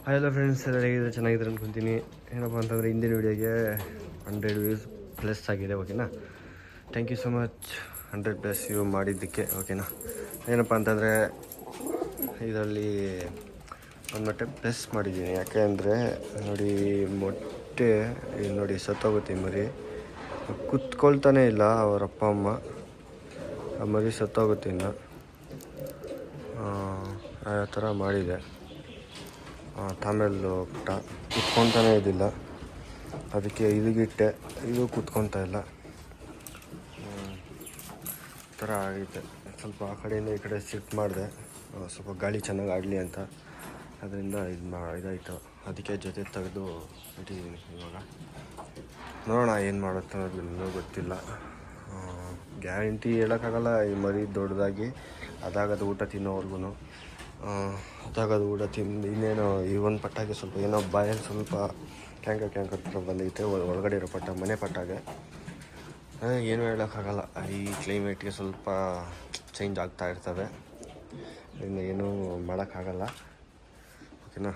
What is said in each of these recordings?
Hi ಎಲ್ಲ friends, ಎಲ್ಲ ಹೇಗಿದ್ರೆ ಚೆನ್ನಾಗಿದ್ರೆ ಅಂದ್ಕೊತೀನಿ. ಏನಪ್ಪ ಅಂತಂದರೆ ಹಿಂದಿನ ವೀಡಿಯೋಗೆ 100 ವ್ಯೂಸ್ ಪ್ಲಸ್ ಆಗಿದೆ. ಓಕೆನಾ, thank you so much 100+ view ಮಾಡಿದ್ದಕ್ಕೆ. ಓಕೆನಾ, ಏನಪ್ಪ ಅಂತಂದರೆ ಇದರಲ್ಲಿ ಒಂದು ಮೊಟ್ಟೆ ಪ್ಲಸ್ ಮಾಡಿದ್ದೀನಿ. ಯಾಕೆ ಅಂದರೆ ನೋಡಿ, ಮೊಟ್ಟೆ ನೋಡಿ ಸತ್ತೋಗುತ್ತೆ ಮರಿ, ಕುತ್ಕೊಳ್ತಾನೆ ಇಲ್ಲ ಅವರ ಅಪ್ಪ ಅಮ್ಮ. ಆ ಮರಿ ಸತ್ತೋಗುತ್ತೆ ಇನ್ನು. ಆ ಥರ ಮಾಡಿದೆ. ತಾಮೇಲೆ ಪುಟ್ಟ ಕುತ್ಕೊತಾನೇ ಇದ್ದಿಲ್ಲ, ಅದಕ್ಕೆ ಇಲ್ಲಿಗಿಟ್ಟೆ. ಇದು ಕುತ್ಕೊತಾ ಇಲ್ಲ, ಈ ಥರ ಆಗೈತೆ. ಸ್ವಲ್ಪ ಆ ಕಡೆಯಿಂದ ಈ ಕಡೆ ಶಿಫ್ಟ್ ಮಾಡಿದೆ, ಸ್ವಲ್ಪ ಗಾಳಿ ಚೆನ್ನಾಗಿ ಆಡಲಿ ಅಂತ. ಅದರಿಂದ ಇದಾಯಿತು, ಅದಕ್ಕೆ ಜೊತೆ ತೆಗೆದು ಇಟ್ಟಿದ್ದೀನಿ. ಇವಾಗ ನೋಡೋಣ ಏನು ಮಾಡುತ್ತೆ ಅನ್ನೋದು ಇನ್ನೂ ಗೊತ್ತಿಲ್ಲ. ಗ್ಯಾರಂಟಿ ಹೇಳೋಕ್ಕಾಗಲ್ಲ. ಈ ಮರಿ ದೊಡ್ಡದಾಗಿ ಅದಾಗದು ಊಟ ತಿನ್ನೋವರೆಗೂ. ಅದಾಗದು ಊಟ ತಿಂದು ಇನ್ನೇನೋ ಈ ಒಂದು ಪಟ್ಟಾಗೆ ಸ್ವಲ್ಪ ಏನೋ ಬಾಯಲ್ಲಿ ಸ್ವಲ್ಪ ಕ್ಯಾಂಕರ್ ಥರ ಬಂದೈತೆ. ಒಳಗಡೆ ಇರೋ ಪಟ್ಟ, ಮನೆ ಪಟ್ಟಾಗೆ. ಏನೂ ಹೇಳೋಕ್ಕಾಗಲ್ಲ. ಈ ಕ್ಲೈಮೇಟ್ಗೆ ಸ್ವಲ್ಪ ಚೇಂಜ್ ಆಗ್ತಾ ಇರ್ತವೆ, ಇನ್ನು ಏನೂ ಮಾಡೋಕ್ಕಾಗಲ್ಲ. ಓಕೆನಾ,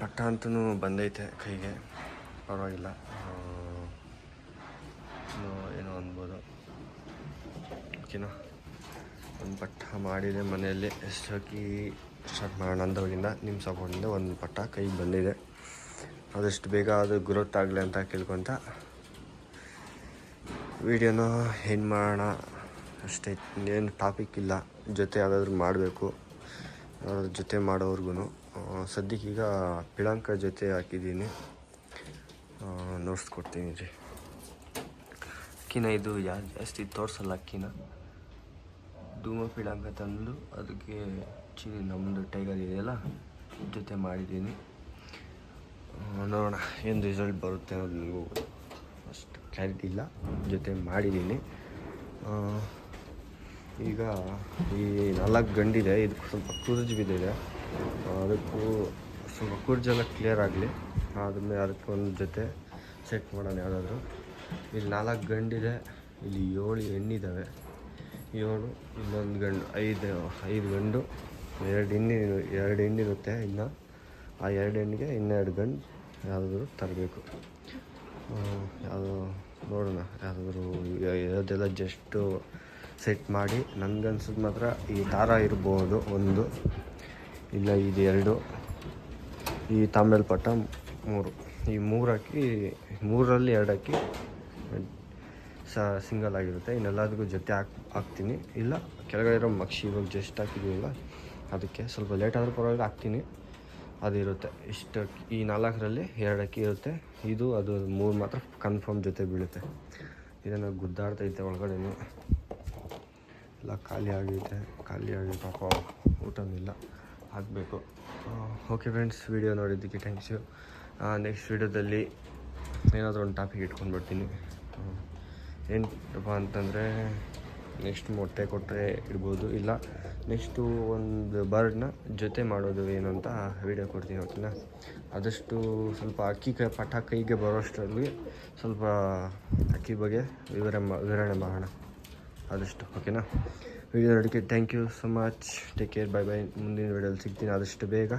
ಪಟ್ಟ ಅಂತೂ ಬಂದೈತೆ ಕೈಗೆ, ಪರವಾಗಿಲ್ಲ. ಏನೋ ಅನ್ಬೋದು. ಓಕೆನಾ, ಒಂದು ಪಟ್ಟ ಮಾಡಿದೆ ಮನೆಯಲ್ಲಿ. ಎಷ್ಟು ಹಾಕಿ ಸ್ಟಾರ್ಟ್ ಮಾಡೋಣ ಅಂದವಾಗಿಂದ ನಿಮ್ಮ ಸಪೋರ್ಟಿಂದ ಒಂದು ಪಟ್ಟ ಕೈಗೆ ಬಂದಿದೆ. ಆದಷ್ಟು ಬೇಗ ಅದು ಗ್ರೋತ್ ಆಗಲಿ ಅಂತ ಕೇಳ್ಕೊತ ವಿಡಿಯೋನ ಏನು ಮಾಡೋಣ ಅಷ್ಟೇ. ಏನು ಟಾಪಿಕ್ ಇಲ್ಲ, ಜೊತೆ ಯಾವುದಾದ್ರೂ ಮಾಡಬೇಕು, ಜೊತೆ ಮಾಡೋವ್ರಿಗೂ. ಸದ್ಯಕ್ಕೀಗ ಪಿಳಂಕ ಜೊತೆ ಹಾಕಿದ್ದೀನಿ, ನೋಡ್ಸ್ಕೊಡ್ತೀನಿ ರೀ. ಅಕ್ಕಿನ ಇದು ಜಾಸ್ತಿ ತೋರಿಸಲ್ಲ. ಅಕ್ಕಿನ ಧೂಮ ಪಿಳಂಕ ತಂದು ಅದಕ್ಕೆ ನಮ್ಮದು ಟೈಗರ್ ಇದೆಯಲ್ಲ ಜೊತೆ ಮಾಡಿದ್ದೀನಿ. ನೋಡೋಣ ಏನು ರಿಸಲ್ಟ್ ಬರುತ್ತೆ ಅನ್ನೋದು ನನಗೂ ಅಷ್ಟು ಕ್ಲಾರಿಟಿ ಇಲ್ಲ. ಜೊತೆ ಮಾಡಿದ್ದೀನಿ. ಈಗ ಈ 4 ಗಂಡಿದೆ, ಇದಕ್ಕೆ ಸ್ವಲ್ಪ ಕುರ್ಜು ಬಿದ್ದಿದೆ. ಅದಕ್ಕೂ ಸ್ವಲ್ಪ ಕುರ್ಜೆಲ್ಲ ಕ್ಲಿಯರ್ ಆಗಲಿ, ಆದಮೇಲೆ ಅದಕ್ಕೆ ಒಂದು ಜೊತೆ ಸೆಟ್ ಮಾಡೋಣ ಯಾವುದಾದ್ರೂ. ಇಲ್ಲಿ 4 ಗಂಡಿದೆ, ಇಲ್ಲಿ 7 ಹೆಣ್ಣಿದ್ದಾವೆ. 7, ಇನ್ನೊಂದು ಗಂಡು, 5 ಗಂಡು, 2 ಹೆಣ್ಣಿರುತ್ತೆ. ಇನ್ನು ಆ 2 ಹೆಣ್ಣಿಗೆ ಇನ್ನೂ 2 ಗಂಡು ಯಾವುದಾದ್ರೂ ತರಬೇಕು. ಯಾವುದು ನೋಡೋಣ, ಯಾವುದಾದ್ರೂ ಇರೋದೆಲ್ಲ ಜಸ್ಟು ಸೆಟ್ ಮಾಡಿ. ನನಗನ್ಸಿದ್ದು ಮಾತ್ರ ಈ ದಾರ ಇರ್ಬೋದು ಒಂದು, ಇಲ್ಲ ಇದು 2, ಈ ತಾಂಬೇಲ್ ಪಟ್ಟ 3. ಈ 3 ಹಾಕಿ, 3ರಲ್ಲಿ 2 ಹಾಕಿ ಸಿಂಗಲ್ ಆಗಿರುತ್ತೆ. ಇನ್ನೆಲ್ಲದಕ್ಕೂ ಜೊತೆ ಹಾಕ್ತೀನಿ. ಇಲ್ಲ ಕೆಳಗಡೆ ಇರೋ ಮಕ್ಷಿ ಇವಾಗ ಜಸ್ಟ್ ಹಾಕಿದ್ದೀವಲ್ಲ, ಅದಕ್ಕೆ ಸ್ವಲ್ಪ ಲೇಟ್ ಆದರೂ ಪರವಾಗಿಲ್ಲ ಹಾಕ್ತೀನಿ. ಅದು ಇರುತ್ತೆ ಇಷ್ಟು. ಈ 4ರಲ್ಲಿ 2 ಅಕ್ಕಿ ಇರುತ್ತೆ, ಇದು ಅದು 3 ಮಾತ್ರ ಕನ್ಫರ್ಮ್ ಜೊತೆ ಬೀಳುತ್ತೆ. ಇದನ್ನು ಗುದ್ದಾಡ್ತೈತೆ ಒಳಗಡೆನೂ, ಎಲ್ಲ ಖಾಲಿ ಆಗಿ ಪಾಪ ಊಟನೂ ಇಲ್ಲ, ಆಗಬೇಕು. ಓಕೆ ಫ್ರೆಂಡ್ಸ್, ವಿಡಿಯೋ ನೋಡಿದ್ದಕ್ಕೆ ಥ್ಯಾಂಕ್ಸ್ ಯು. ನೆಕ್ಸ್ಟ್ ವಿಡಿಯೋದಲ್ಲಿ ಏನಾದರೂ ಒಂದು ಟಾಪಿಕ್ ಇಟ್ಕೊಂಡ್ಬಿಡ್ತೀನಿ. ಏನಪ್ಪ ಅಂತಂದರೆ ನೆಕ್ಸ್ಟ್ ಮೊಟ್ಟೆ ಕೊಟ್ಟರೆ ಇಡ್ಬೋದು, ಇಲ್ಲ ನೆಕ್ಸ್ಟು ಒಂದು ಬರ್ಡ್ನ ಜೊತೆ ಮಾಡೋದು ಏನು ಅಂತ ವೀಡಿಯೋ ಕೊಡ್ತೀನಿ. ಓಕೆನಾ, ಆದಷ್ಟು ಸ್ವಲ್ಪ ಅಕ್ಕಿ ಪಟ್ಟ ಕೈಗೆ ಬರೋಷ್ಟರಲ್ಲಿ ಸ್ವಲ್ಪ ಅಕ್ಕಿ ಬಗ್ಗೆ ವಿವರಣೆ ಮಾಡೋಣ ಆದಷ್ಟು. ಓಕೆನಾ, ವಿಡಿಯೋ ನೋಡೋಕ್ಕೆ thank you so much. Take care, bye bye. ಮುಂದಿನ ವೀಡಿಯೋದಲ್ಲಿ ಸಿಗ್ತೀನಿ ಆದಷ್ಟು ಬೇಗ.